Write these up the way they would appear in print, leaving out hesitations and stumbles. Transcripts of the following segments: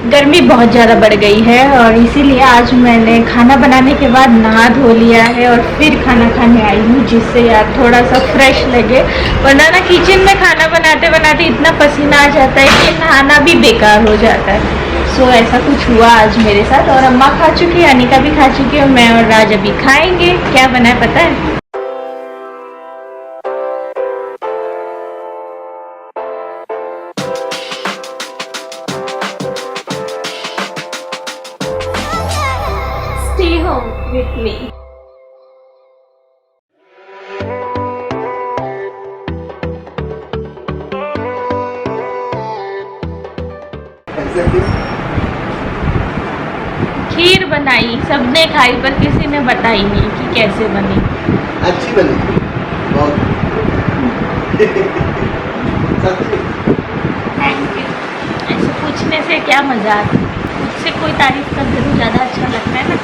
गर्मी बहुत ज़्यादा बढ़ गई है और इसीलिए आज मैंने खाना बनाने के बाद नहा धो लिया है और फिर खाना खाने आई हूँ, जिससे यार थोड़ा सा फ्रेश लगे। वरना ना किचन में खाना बनाते बनाते इतना पसीना आ जाता है कि नहाना भी बेकार हो जाता है। सो ऐसा कुछ हुआ आज मेरे साथ। और अम्मा खा चुकी है, अनिका भी खा चुकी है, मैं और राज अभी खाएंगे। क्या बना है पता है? Stay home with me. खीर बनाई, सबने खाई पर किसी ने बताई नहीं कि कैसे बनी। अच्छी बनी बहुत। Thank you. ऐसे पूछने से क्या मजा आता है, मुझसे कोई तारीफ कर दे तो ज़्यादा अच्छा लगता है ना,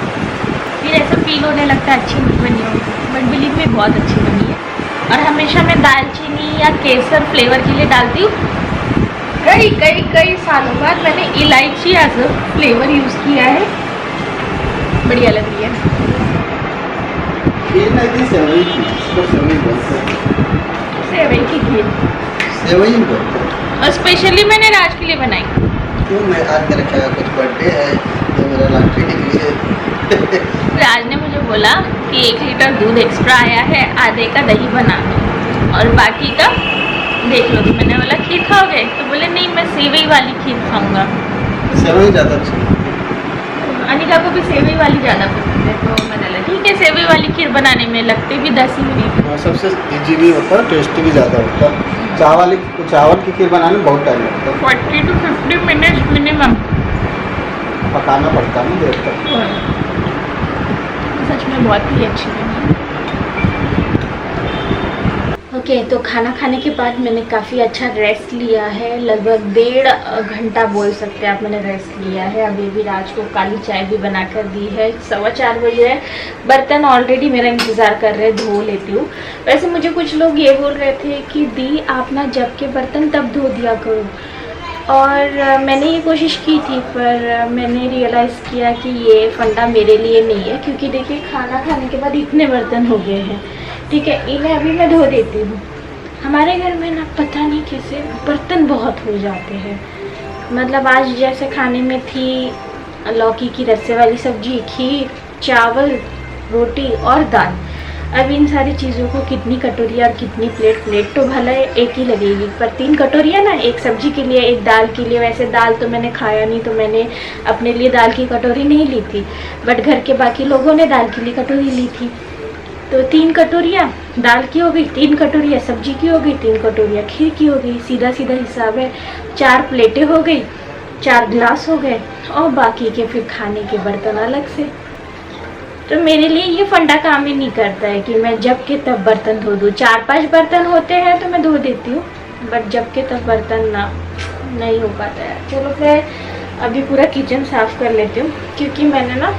फिर ऐसा फील होने लगता है अच्छी नहीं बनी होगी। बट बिलीव में बहुत अच्छी बनी है। और हमेशा मैं दालचीनी या केसर फ्लेवर के लिए डालती हूँ। कई सालों बाद मैंने इलायची एज अ फ्लेवर यूज़ किया है, बढ़िया लग रही है। खीर नहीं थी, सेवई थी, इसको सेवई बोलते हैं। सेवई की खीर, सेवई बोलते हैं। और स्पेशली मैंने राज के लिए बनाई। क्यों? मैं आज के रखा है, कुछ बर्थडे है तो मेरा लॉटरी निकली है। राज ने मुझे बोला कि 1 लीटर दूध एक्स्ट्रा आया है, आधे का दही बना दो और बाकी का देख लो। तो मैंने बोला खीर खाओगे? तो बोले नहीं, मैं सेवई वाली खीर खाऊंगा। सेवई ज़्यादा अच्छी। अनिका को भी सेवई वाली ज़्यादा पसंद है, तो मैंने बोला ठीक है, सेवई वाली खीर बनाने में लगते भी 10 ही मिनट। हाँ, सबसे इजी भी होता है, टेस्टी भी ज़्यादा होता है। चावल की खीर बनाने में बहुत टाइम लगता है, 40 to 50 मिनट्स मिनिमम पकाना पड़ता है ना देर तक। सच में बहुत ही अच्छी बनी। ओके, तो खाना खाने के बाद मैंने काफ़ी अच्छा रेस्ट लिया है, लगभग 1.5 घंटा बोल सकते हैं आप मैंने रेस्ट लिया है। अभी भी राज को काली चाय भी बना कर दी है, 4:15 बजे है। बर्तन ऑलरेडी मेरा इंतज़ार कर रहे हैं, धो लेती हूँ। वैसे मुझे कुछ लोग ये बोल रहे थे कि दी आप ना जब के बर्तन तब धो दिया करो, और मैंने ये कोशिश की थी, पर मैंने रियलाइज़ किया कि ये फंडा मेरे लिए नहीं है। क्योंकि देखिए खाना खाने के बाद इतने बर्तन हो गए हैं, ठीक है, इन्हें अभी मैं धो देती हूँ। हमारे घर में ना पता नहीं कैसे बर्तन बहुत हो जाते हैं। मतलब आज जैसे खाने में थी लौकी की रस्से वाली सब्जी, खीर, चावल, रोटी और दाल। अब इन सारी चीज़ों को कितनी कटोरियाँ और कितनी प्लेट तो भले एक ही लगेगी, पर 3 कटोरियाँ ना, एक सब्जी के लिए, एक दाल के लिए। वैसे दाल तो मैंने खाया नहीं, तो मैंने अपने लिए दाल की कटोरी नहीं ली थी, बट घर के बाकी लोगों ने दाल के लिए कटोरी ली थी। तो 3 कटोरियाँ दाल की हो गई, 3 कटोरियाँ सब्जी की हो गई, 3 कटोरियाँ खीर की हो गई। सीधा सीधा हिसाब है, 4 प्लेटें हो गई, 4 गिलास हो गए, और बाकी के फिर खाने के बर्तन अलग से। तो मेरे लिए ये फंडा काम ही नहीं करता है कि मैं जब के तब बर्तन धो दूँ। 4-5 बर्तन होते हैं तो मैं धो देती हूँ, बट जब के तब बर्तन ना नहीं हो पाता है। चलो मैं अभी पूरा किचन साफ़ कर लेती हूँ, क्योंकि मैंने ना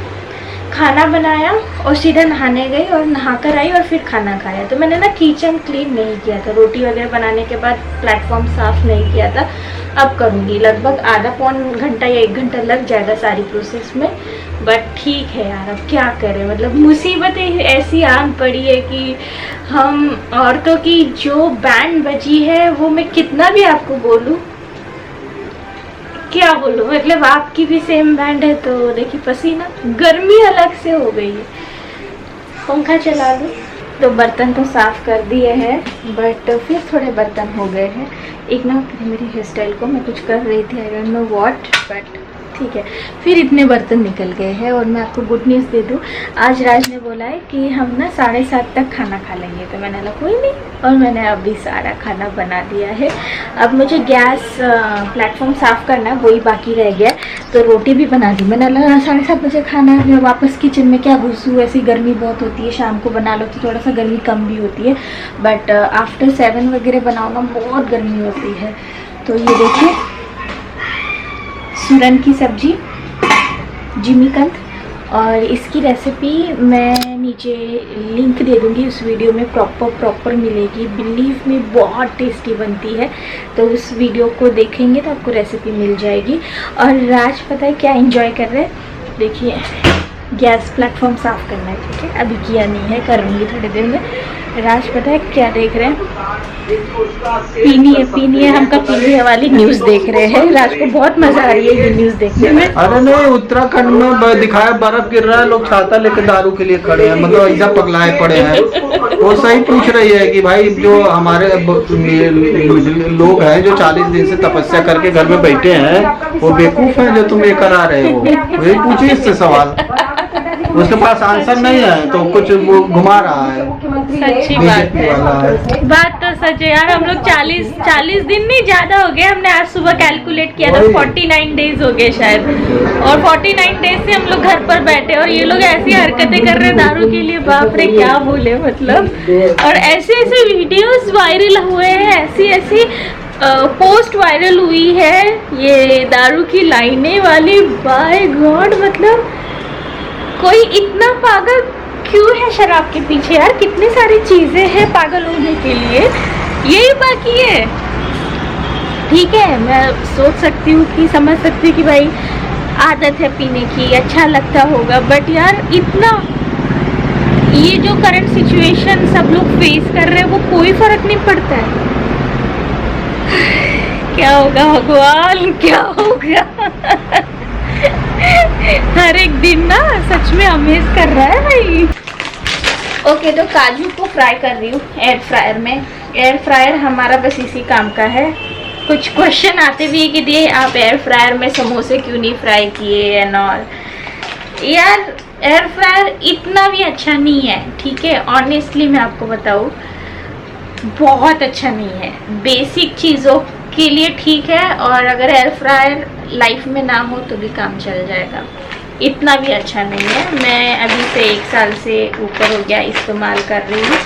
खाना बनाया और सीधा नहाने गई और नहा कर आई और फिर खाना खाया। तो मैंने ना किचन क्लीन नहीं किया था, रोटी वगैरह बनाने के बाद प्लेटफॉर्म साफ़ नहीं किया था। अब करूँगी, लगभग आधा पौन घंटा या 1 घंटा लग जाएगा सारी प्रोसेस में। बट ठीक है यार, अब क्या करें, मतलब मुसीबतें ऐसी आन पड़ी है कि हम औरतों की जो बैंड बजी है वो मैं कितना भी आपको बोलूँ, क्या बोलूँ, मतलब आपकी भी सेम बैंड है। तो देखिए पसीना, गर्मी अलग से हो गई है। पंखा चला लूँ। तो बर्तन तो साफ़ कर दिए हैं, बट फिर थोड़े बर्तन हो गए हैं। इग्नोर करें मेरी हेयर स्टाइल को, मैं कुछ कर रही थी, I don't know what, but ठीक है। फिर इतने बर्तन निकल गए हैं। और मैं आपको गुड न्यूज़ दे दूँ, आज राज ने बोला है कि हम ना 7:30 तक खाना खा लेंगे। तो मैंने बोला कोई नहीं, और मैंने अभी सारा खाना बना दिया है। अब मुझे गैस प्लेटफॉर्म साफ़ करना है, वही बाकी रह गया। तो रोटी भी बना दी मैंने, 7:30 बजे खाना है। मैं वापस किचन में क्या घुसूँ, ऐसी गर्मी बहुत होती है। शाम को बना लो तो थोड़ा सा गर्मी कम भी होती है, बट आफ्टर 7 वगैरह बनाओ ना, बहुत गर्मी होती है। तो ये देखिए सूरन की सब्जी, जिमीकंद, और इसकी रेसिपी मैं नीचे लिंक दे दूँगी, उस वीडियो में प्रॉपर मिलेगी। बिलीव में बहुत टेस्टी बनती है, तो उस वीडियो को देखेंगे तो आपको रेसिपी मिल जाएगी। और राज पता है क्या एंजॉय कर रहे हैं, देखिए गैस प्लेटफॉर्म साफ़ करना है, ठीक है, अभी किया नहीं है, करूँगी थोड़ी देर में। राज पता है क्या देख रहे हैं, पीनी है हमका पीनी है वाली न्यूज़ देख रहे हैं। राज को बहुत मजा आ रही है ये न्यूज़ देखने में। अरे नहीं, उत्तराखंड में दिखाया बर्फ गिर रहा है, लोग छाता लेकर दारू के लिए खड़े हैं, मतलब ऐसा पगलाए पड़े हैं। वो सही पूछ रही है कि भाई जो हमारे लोग हैं जो 40 दिन से तपस्या करके घर में बैठे हैं, वो बेवकूफ है जो तुम ये करा रहे हो। वही पूछिए इससे सवाल, उसके पास आंसर नहीं है तो कुछ वो घुमा रहा है। सच्ची बात है, बात तो सच है यार। हम लोग 40 दिन नहीं, ज्यादा हो गए। हमने आज सुबह कैलकुलेट किया था 49 डेज हो गए शायद, और 49 डेज से हम लोग घर पर बैठे और ये लोग ऐसी हरकतें कर रहे हैं दारू के लिए, बाप रे क्या बोले मतलब। और ऐसे ऐसे वीडियोस वायरल हुए हैं, ऐसी पोस्ट वायरल हुई है ये दारू की लाइनें वाली, बाय गॉड मतलब कोई इतना पागल क्यों है शराब के पीछे यार। कितनी सारी चीजें हैं पागल होने के लिए, यही बाकी है। ठीक है, मैं सोच सकती हूँ कि समझ सकती हूँ कि भाई आदत है पीने की, अच्छा लगता होगा, बट यार इतना ये जो करंट सिचुएशन सब लोग फेस कर रहे हैं वो कोई फर्क नहीं पड़ता है। क्या होगा भगवान, क्या होगा। हर एक दिन ना सच में अमेज कर रहा है भाई। ओके, तो काजू को फ्राई कर रही हूँ एयर फ्रायर में। एयर फ्रायर हमारा बस इसी काम का है। कुछ क्वेश्चन आते भी है कि दिए आप एयर फ्रायर में समोसे क्यों नहीं फ्राई किए एंड ऑल। यार एयर फ्रायर इतना भी अच्छा नहीं है, ठीक है, ऑनेस्टली मैं आपको बताऊँ बहुत अच्छा नहीं है। बेसिक चीज़ों के लिए ठीक है, और अगर एयर फ्रायर लाइफ में ना हो तो भी काम चल जाएगा। इतना भी अच्छा नहीं है। मैं अभी से 1 साल से ऊपर हो गया इस्तेमाल कर रही हूँ।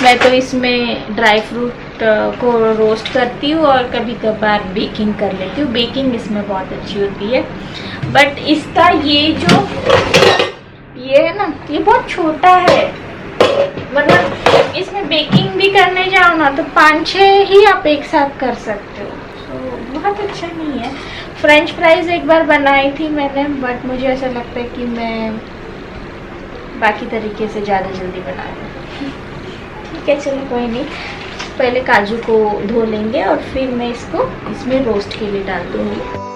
मैं तो इसमें ड्राई फ्रूट को रोस्ट करती हूँ और कभी कभार बेकिंग कर लेती हूँ। बेकिंग इसमें बहुत अच्छी होती है, बट इसका ये है ना, ये बहुत छोटा है, मतलब इसमें बेकिंग भी करने जाओ ना तो 5-6 ही आप एक साथ कर सकते हो, तो बहुत अच्छा नहीं है। फ्रेंच फ्राइज एक बार बनाई थी मैंने, बट मुझे ऐसा लगता है कि मैं बाकी तरीके से ज़्यादा जल्दी बना लूँ। ठीक है, चलो कोई नहीं। पहले काजू को धो लेंगे और फिर मैं इसको इसमें रोस्ट के लिए डाल दूँगी।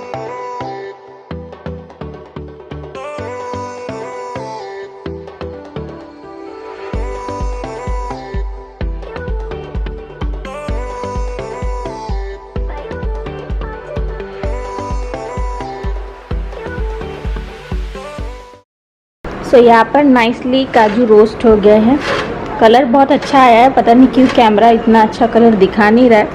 तो यहाँ पर नाइसली काजू रोस्ट हो गए हैं। कलर बहुत अच्छा आया है, पता नहीं क्यों कैमरा इतना अच्छा कलर दिखा नहीं रहा है,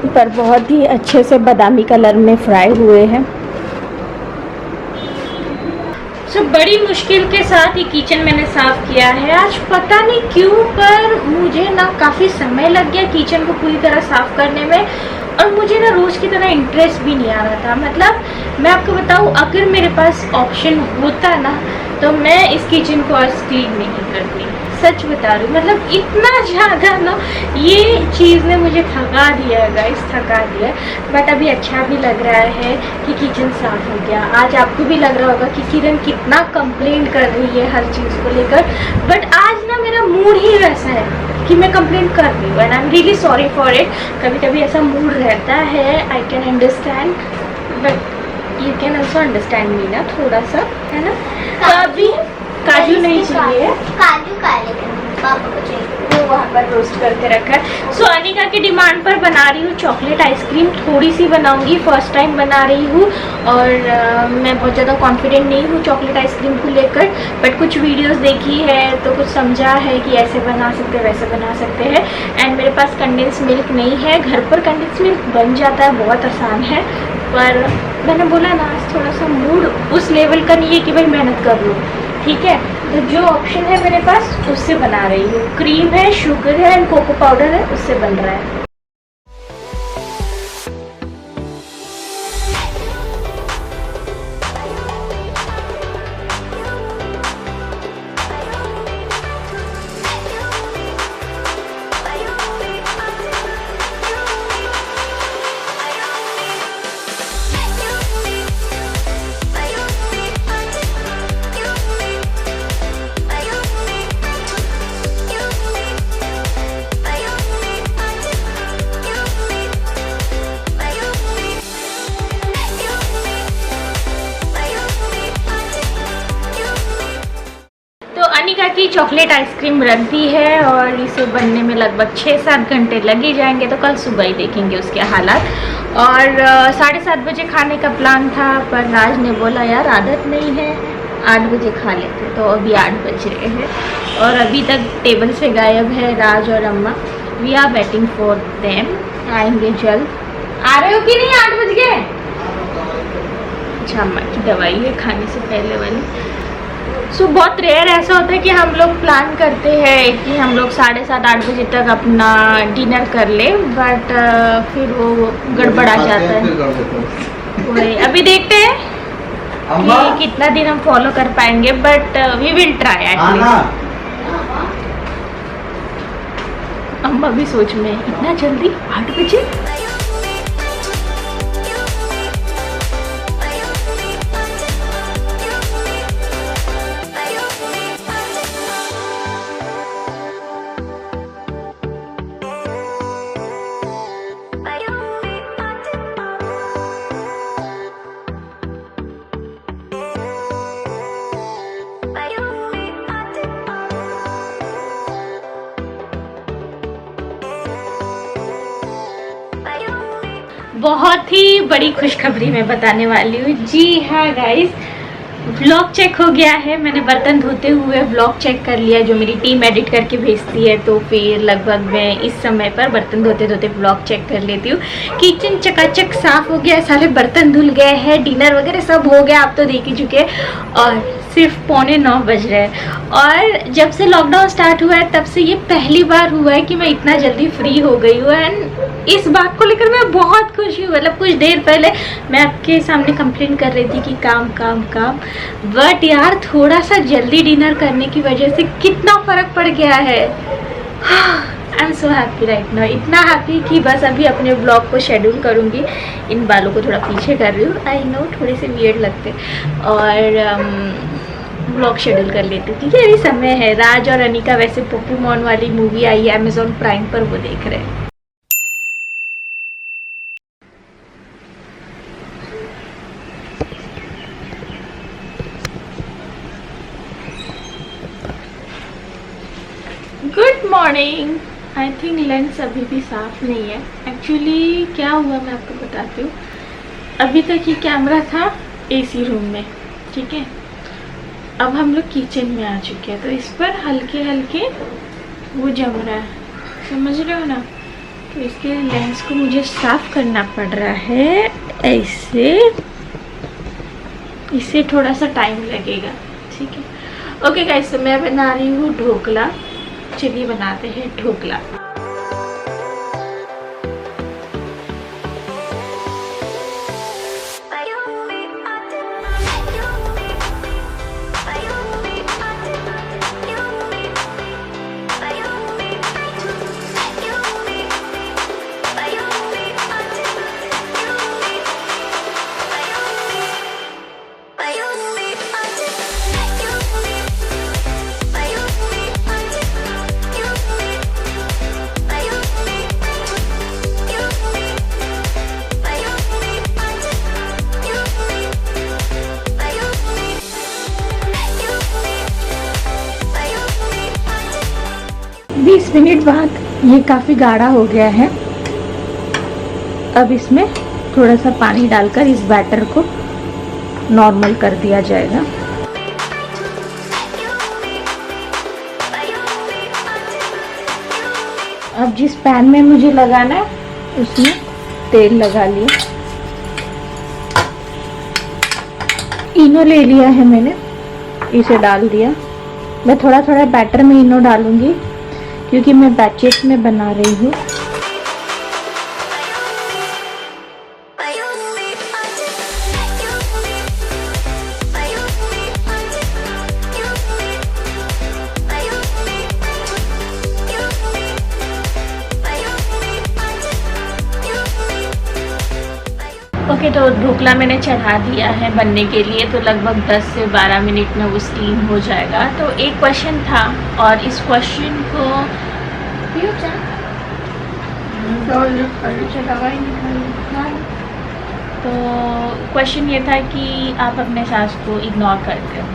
पर बहुत ही अच्छे से बादामी कलर में फ्राई हुए हैं। बड़ी मुश्किल के साथ ये किचन मैंने साफ़ किया है आज, पता नहीं क्यों, पर मुझे ना काफ़ी समय लग गया किचन को पूरी तरह साफ़ करने में, और मुझे ना रोज़ की तरह इंटरेस्ट भी नहीं आ रहा था। मतलब मैं आपको बताऊँ, अगर मेरे पास ऑप्शन होता ना तो मैं इस किचन को आज क्लीन नहीं करती, सच बता रही हूँ। मतलब इतना ज़्यादा ना ये चीज़ ने मुझे थका दिया है गाइस, थका दिया। बट अभी अच्छा भी लग रहा है कि किचन साफ़ हो गया। आज आपको भी लग रहा होगा कि किरण कितना कंप्लेन कर रही है हर चीज़ को लेकर, बट आज ना मेरा मूड ही वैसा है कि मैं कंप्लेन कर रही हूँ, and I am really sorry for it. कभी कभी ऐसा मूड रहता है, I can understand, but you can also understand me ना, थोड़ा सा, है ना। तो अभी काजू नहीं चाहिए, काजू काले पापा को चाहिए, वो वहाँ पर रोस्ट करके रखा है। सो अनिका की डिमांड पर बना रही हूँ चॉकलेट आइसक्रीम, थोड़ी सी बनाऊंगी, फर्स्ट टाइम बना रही हूँ, और मैं बहुत ज़्यादा कॉन्फिडेंट नहीं हूँ चॉकलेट आइसक्रीम को लेकर, बट कुछ वीडियोस देखी है तो कुछ समझा है कि ऐसे बना सकते हैं, वैसे बना सकते हैं। एंड मेरे पास कंडेंस मिल्क नहीं है, घर पर कंडेंस मिल्क बन जाता है, बहुत आसान है, पर मैंने बोला ना आज थोड़ा सा मूड उस लेवल का नहीं है कि भाई मेहनत कर लूँ, ठीक है। तो जो ऑप्शन है मेरे पास उससे बना रही हूँ। क्रीम है, शुगर है एंड कोको पाउडर है, उससे बन रहा है। की चॉकलेट आइसक्रीम रख दी है और इसे बनने में लगभग 6-7 घंटे लग ही जाएंगे, तो कल सुबह ही देखेंगे उसके हालात। और 7:30 बजे खाने का प्लान था, पर राज ने बोला यार आदत नहीं है, 8 बजे खा लेते, तो अभी 8 बज रहे हैं और अभी तक टेबल से गायब है राज और Amma. We are waiting for them, आएंगे जल्द। आ रहे हो कि नहीं? 8 बज गए। अच्छा, अम्मा की दवाई है खाने से पहले वाली। सो बहुत रेयर ऐसा होता है कि हम लोग प्लान करते हैं कि हम लोग 7:30-8 बजे तक अपना डिनर कर ले, बट फिर वो गड़बड़ा जाता है। वही अभी देखते हैं कि कितना दिन हम फॉलो कर पाएंगे, but we will try at least. Amma भी सोच में इतना जल्दी 8 बजे। बहुत ही बड़ी खुशखबरी मैं बताने वाली हूँ। जी हाँ गाइस, व्लॉग चेक हो गया है। मैंने बर्तन धोते हुए व्लॉग चेक कर लिया, जो मेरी टीम एडिट करके भेजती है, तो फिर लगभग मैं इस समय पर बर्तन धोते धोते व्लॉग चेक कर लेती हूँ। किचन चकाचक साफ हो गया, सारे बर्तन धुल गए हैं, डिनर वगैरह सब हो गया, आप तो देख ही चुके। और सिर्फ 8:45 बज रहे हैं और जब से लॉकडाउन स्टार्ट हुआ है तब से ये पहली बार हुआ है कि मैं इतना जल्दी फ्री हो गई हूँ। एंड इस बात को लेकर मैं बहुत खुश हूँ। मतलब कुछ देर पहले मैं आपके सामने कंप्लेन कर रही थी कि काम काम काम, बट यार थोड़ा सा जल्दी डिनर करने की वजह से कितना फ़र्क पड़ गया है। I am so happy right now, इतना हैप्पी कि बस अभी अपने ब्लॉग को शेड्यूल करूँगी। इन बालों को थोड़ा पीछे कर रही हूँ, आई नो थोड़े से वियर्ड लगते, और ब्लॉग शेड्यूल कर लेती हूँ क्योंकि अभी समय है। राज और अनिका वैसे पोकेमॉन वाली मूवी आई है अमेजॉन प्राइम पर, वो देख रहे हैं। Good morning. I think lens अभी भी साफ नहीं है। एक्चुअली क्या हुआ मैं आपको बताती हूँ। अभी तक ये कैमरा था एसी रूम में, ठीक है। अब हम लोग किचन में आ चुके हैं, तो इस पर हल्के हल्के वो जम रहा है, समझ रहे हो ना। तो इसके लेंस को मुझे साफ करना पड़ रहा है ऐसे, इससे थोड़ा सा टाइम लगेगा, ठीक है। ओके गाइस, तो मैं बना रही हूँ ढोकला। चलिए बनाते हैं ढोकला। बीस मिनट बाद ये काफ़ी गाढ़ा हो गया है। अब इसमें थोड़ा सा पानी डालकर इस बैटर को नॉर्मल कर दिया जाएगा। अब जिस पैन में मुझे लगाना है उसमें तेल लगा लिया। इनो ले लिया है मैंने, इसे डाल दिया। मैं थोड़ा थोड़ा बैटर में इनो डालूंगी क्योंकि मैं बैचेस में बना रही हूँ। ओके, तो ढोकला मैंने चढ़ा दिया है बनने के लिए, तो लगभग 10 से 12 मिनट में वो स्टीम हो जाएगा। तो एक क्वेश्चन था और इस क्वेश्चन को तो क्वेश्चन ये था कि आप अपने सास को इग्नोर करते हो।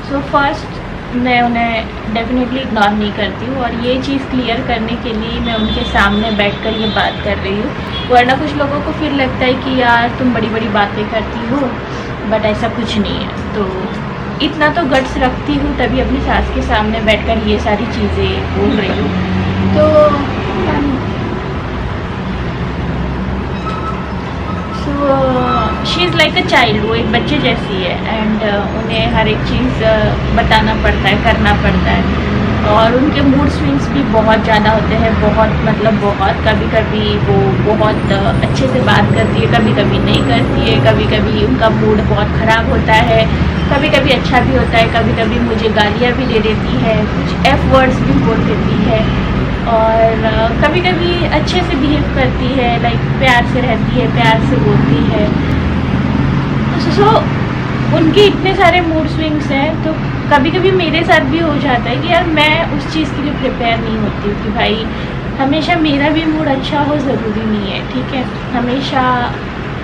सो फर्स्ट मैं उन्हें डेफिनेटली इग्नोर नहीं करती हूँ, और ये चीज़ क्लियर करने के लिए मैं उनके सामने बैठकर ये बात कर रही हूँ। वरना कुछ लोगों को फिर लगता है कि यार तुम बड़ी बड़ी बातें करती हो, बट ऐसा कुछ नहीं है। तो इतना तो गट्स रखती हूँ तभी अपनी सास के सामने बैठकर ये सारी चीज़ें बोल रही हूँ। तो she is like a child, वो एक बच्चे जैसी है, एंड उन्हें हर एक चीज़ बताना पड़ता है, करना पड़ता है। और उनके मूड स्विंग्स भी बहुत ज़्यादा होते हैं, बहुत मतलब बहुत। कभी कभी वो बहुत अच्छे से बात करती है, कभी कभी नहीं करती है, कभी कभी उनका मूड बहुत ख़राब होता है, कभी कभी अच्छा भी होता है, कभी कभी मुझे गालियाँ भी दे देती है, कुछ एफ वर्ड्स भी बोल देती है, और कभी कभी अच्छे से बिहेव करती है, लाइक प्यार से रहती है, प्यार से बोलती है। सो उनके इतने सारे मूड स्विंग्स हैं, तो कभी कभी मेरे साथ भी हो जाता है कि यार मैं उस चीज़ के लिए प्रिपेयर नहीं होती हूँ कि भाई हमेशा मेरा भी मूड अच्छा हो, ज़रूरी नहीं है, ठीक है, हमेशा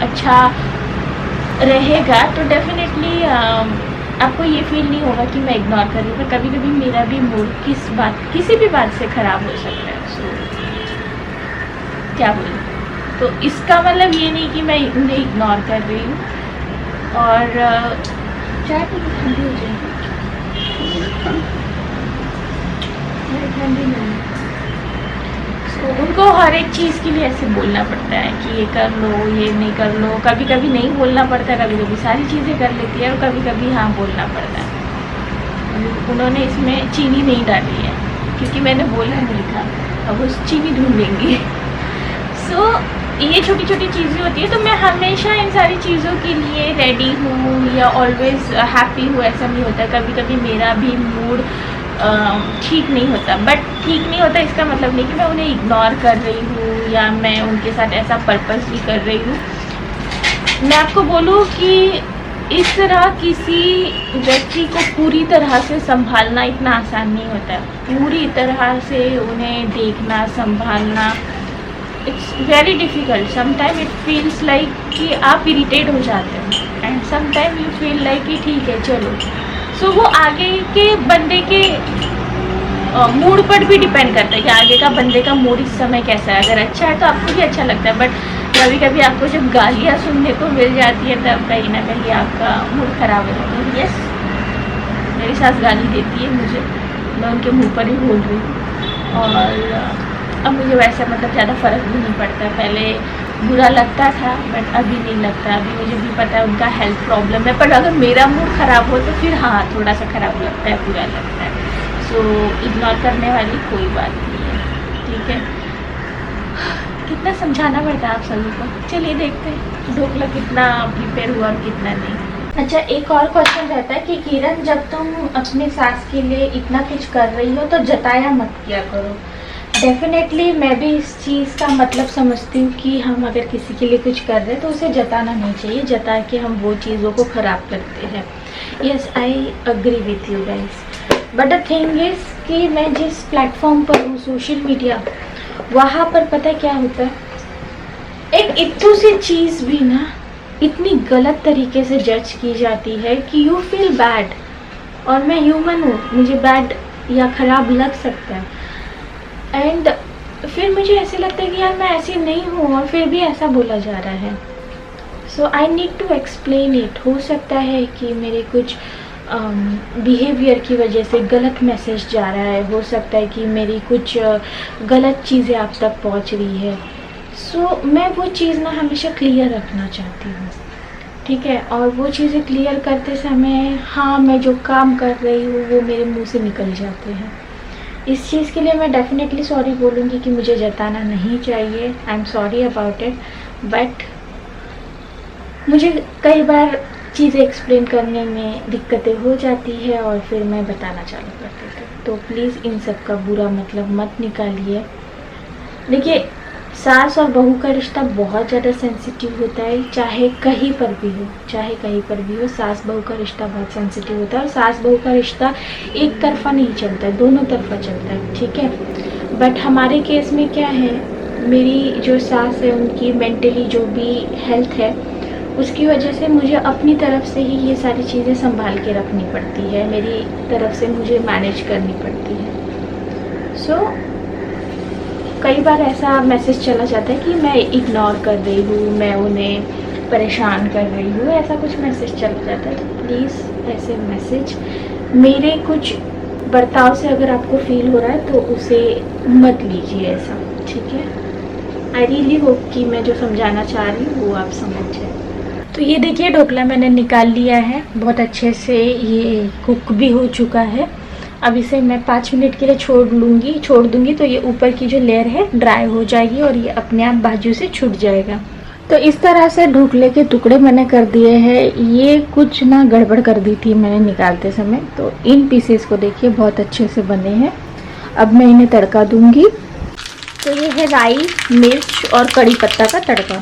अच्छा रहेगा तो डेफिनेटली आपको ये फील नहीं होगा कि मैं इग्नोर कर रही हूँ। पर कभी कभी मेरा भी मूड किसी भी बात से ख़राब हो सकता है। सो क्या बोलूँ, तो इसका मतलब ये नहीं कि मैं उन्हें इग्नोर कर रही हूँ। और चाय तो ठंडी हो जाएगी, ठंडी नहीं। तो उनको हर एक चीज़ के लिए ऐसे बोलना पड़ता है कि ये कर लो, ये नहीं कर लो। कभी कभी नहीं बोलना पड़ता है, कभी कभी सारी चीज़ें कर लेती है, और कभी कभी हाँ बोलना पड़ता है। उन्होंने इसमें चीनी नहीं डाली है क्योंकि मैंने बोला नहीं था, अब वो चीनी ढूंढेंगी। सो ये छोटी छोटी चीज़ें होती है, तो मैं हमेशा इन सारी चीज़ों के लिए रेडी हूँ या ऑलवेज़ हैप्पी हूँ, ऐसा नहीं होता। कभी कभी मेरा भी मूड ठीक नहीं होता, बट ठीक नहीं होता इसका मतलब नहीं कि मैं उन्हें इग्नोर कर रही हूँ या मैं उनके साथ ऐसा पर्पसली कर रही हूँ। मैं आपको बोलूँ कि इस तरह किसी व्यक्ति को पूरी तरह से संभालना इतना आसान नहीं होता है। पूरी तरह से उन्हें देखना, संभालना, it's very difficult. Sometime it feels like कि आप इरिटेट हो जाते हैं, and sometime you feel like कि ठीक है चलो। सो वो आगे के बंदे के मूड पर भी डिपेंड करता है कि आगे का बंदे का मूड इस समय कैसा है। अगर अच्छा है तो आपको भी अच्छा लगता है, बट कभी कभी आपको जब गालियाँ सुनने को मिल जाती है तब कहीं ना कहीं आपका मूड ख़राब हो जाता है। यस, मेरी सास गाली देती है मुझे, मैं उनके मुंह पर ही बोल रही हूँ, और अब मुझे वैसे मतलब ज़्यादा फ़र्क भी नहीं पड़ता। पहले बुरा लगता था, बट अभी नहीं लगता। अभी मुझे भी पता है उनका हेल्थ प्रॉब्लम है, पर अगर मेरा मूड ख़राब हो तो फिर हाँ थोड़ा सा ख़राब लगता है, बुरा लगता है। सो इग्नोर करने वाली कोई बात नहीं है, ठीक है। कितना समझाना पड़ता है आप सभी को। चलिए देखते हैं ढोकला कितना प्रिपेयर हुआ और कितना नहीं। अच्छा, एक और क्वेश्चन रहता है कि किरण, जब तुम अपने सास के लिए इतना कुछ कर रही हो तो जताया मत किया करो। डेफिनेटली मैं भी इस चीज़ का मतलब समझती हूँ कि हम अगर किसी के लिए कुछ कर रहे हैं तो उसे जताना नहीं चाहिए, जता के हम वो चीज़ों को ख़राब करते हैं। Yes, I agree with you guys, but the thing is कि मैं जिस प्लेटफॉर्म पर हूँ, सोशल मीडिया, वहाँ पर पता है क्या होता है, एक इतनी सी चीज़ भी ना इतनी गलत तरीके से जज की जाती है कि यू फील बैड। और मैं ह्यूमन हूँ, मुझे बैड या ख़राब लग सकता है, एंड फिर मुझे ऐसे लगता है कि यार मैं ऐसी नहीं हूँ और फिर भी ऐसा बोला जा रहा है। So I need to explain it. हो सकता है कि मेरे कुछ बिहेवियर की वजह से गलत मैसेज जा रहा है, हो सकता है कि मेरी कुछ गलत चीज़ें आप तक पहुँच रही है। सो मैं वो चीज़ ना हमेशा क्लियर रखना चाहती हूँ, ठीक है। और वो चीज़ें क्लियर करते समय हाँ मैं जो काम कर रही हूँ वो मेरे मुँह से निकल जाते हैं। इस चीज़ के लिए मैं डेफिनेटली सॉरी बोलूँगी कि मुझे जताना नहीं चाहिए। I am sorry about it, but मुझे कई बार चीज़ें एक्सप्लेन करने में दिक्कतें हो जाती है और फिर मैं बताना चालू कर देती हूँ। तो प्लीज़ इन सब का बुरा मतलब मत निकालिए। देखिए, सास और बहू का रिश्ता बहुत ज़्यादा सेंसिटिव होता है, चाहे कहीं पर भी हो, चाहे कहीं पर भी हो। सास बहू का रिश्ता बहुत सेंसिटिव होता है, और सास बहू का रिश्ता एक तरफा नहीं चलता है, दोनों तरफा चलता है, ठीक है। बट हमारे केस में क्या है, मेरी जो सास है उनकी मेंटली जो भी हेल्थ है उसकी वजह से मुझे अपनी तरफ से ही ये सारी चीज़ें संभाल के रखनी पड़ती है, मेरी तरफ से मुझे मैनेज करनी पड़ती है। कई बार ऐसा मैसेज चला जाता है कि मैं इग्नोर कर रही हूँ, मैं उन्हें परेशान कर रही हूँ, ऐसा कुछ मैसेज चला जाता है। तो प्लीज़ ऐसे मैसेज मेरे कुछ बर्ताव से अगर आपको फील हो रहा है तो उसे मत लीजिए ऐसा, ठीक है। आई रियली होप कि मैं जो समझाना चाह रही हूँ वो आप समझ जाए। तो ये देखिए ढोकला मैंने निकाल लिया है, बहुत अच्छे से ये कुक भी हो चुका है। अब इसे मैं 5 मिनट के लिए छोड़ दूंगी तो ये ऊपर की जो लेयर है ड्राई हो जाएगी और ये अपने आप बाजू से छूट जाएगा। तो इस तरह से ढोकले के टुकड़े मैंने कर दिए हैं। ये कुछ ना गड़बड़ कर दी थी मैंने निकालते समय, तो इन पीसेस को देखिए बहुत अच्छे से बने हैं। अब मैं इन्हें तड़का दूंगी। तो ये है राई, मिर्च और कड़ी पत्ता का तड़का।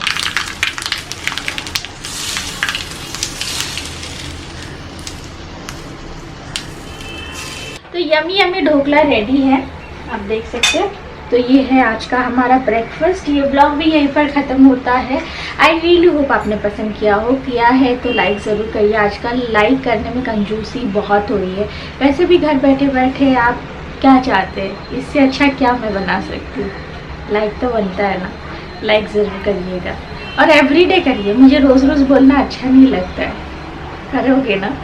तो यमी यमी ढोकला रेडी है, आप देख सकते हैं। तो ये है आज का हमारा ब्रेकफास्ट। ये ब्लॉग भी यहीं पर ख़त्म होता है। आई रियली होप आपने पसंद किया है तो लाइक ज़रूर करिए। आजकल लाइक करने में कंजूसी बहुत हो रही है। वैसे भी घर बैठे बैठे आप क्या चाहते हैं, इससे अच्छा क्या मैं बना सकती हूँ। लाइक तो बनता है ना, लाइक ज़रूर करिएगा और एवरीडे करिए। मुझे रोज़ रोज़ बोलना अच्छा नहीं लगता है, करोगे ना।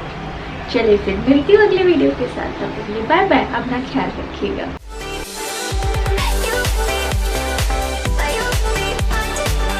चलिए फिर मिलती हूँ अगले वीडियो के साथ। तब तक के लिए बाय बाय, अपना ख्याल रखिएगा।